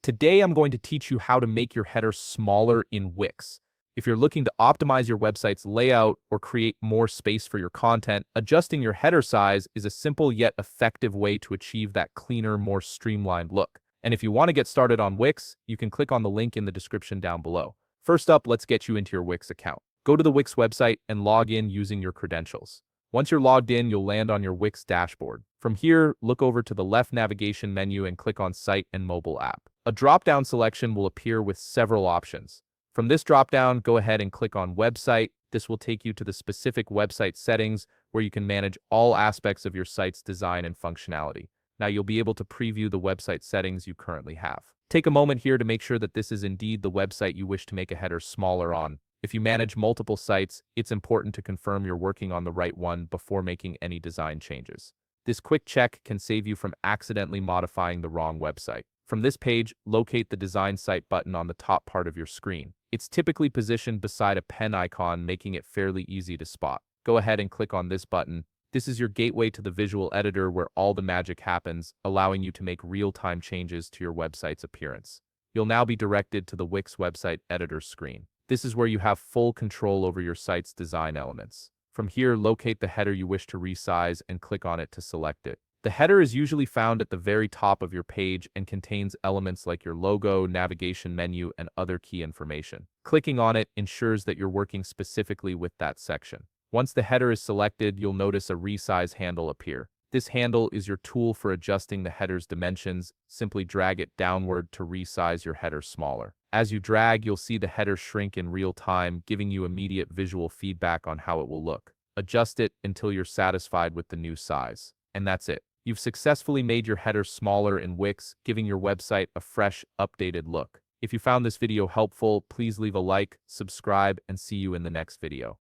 Today, I'm going to teach you how to make your header smaller in Wix. If you're looking to optimize your website's layout or create more space for your content, adjusting your header size is a simple yet effective way to achieve that cleaner, more streamlined look. And if you want to get started on Wix, you can click on the link in the description down below. First up, let's get you into your Wix account. Go to the Wix website and log in using your credentials. Once you're logged in, you'll land on your Wix dashboard. From here, look over to the left navigation menu and click on Site and Mobile App. A drop-down selection will appear with several options. From this drop-down, go ahead and click on Website. This will take you to the specific website settings where you can manage all aspects of your site's design and functionality. Now you'll be able to preview the website settings you currently have. Take a moment here to make sure that this is indeed the website you wish to make a header smaller on. If you manage multiple sites, it's important to confirm you're working on the right one before making any design changes. This quick check can save you from accidentally modifying the wrong website. From this page, locate the Design Site button on the top part of your screen. It's typically positioned beside a pen icon, making it fairly easy to spot. Go ahead and click on this button. This is your gateway to the visual editor where all the magic happens, allowing you to make real-time changes to your website's appearance. You'll now be directed to the Wix website editor screen. This is where you have full control over your site's design elements. From here, locate the header you wish to resize and click on it to select it. The header is usually found at the very top of your page and contains elements like your logo, navigation menu, and other key information. Clicking on it ensures that you're working specifically with that section. Once the header is selected, you'll notice a resize handle appear. This handle is your tool for adjusting the header's dimensions. Simply drag it downward to resize your header smaller. As you drag, you'll see the header shrink in real time, giving you immediate visual feedback on how it will look. Adjust it until you're satisfied with the new size. And that's it. You've successfully made your header smaller in Wix, giving your website a fresh, updated look. If you found this video helpful, please leave a like, subscribe, and see you in the next video.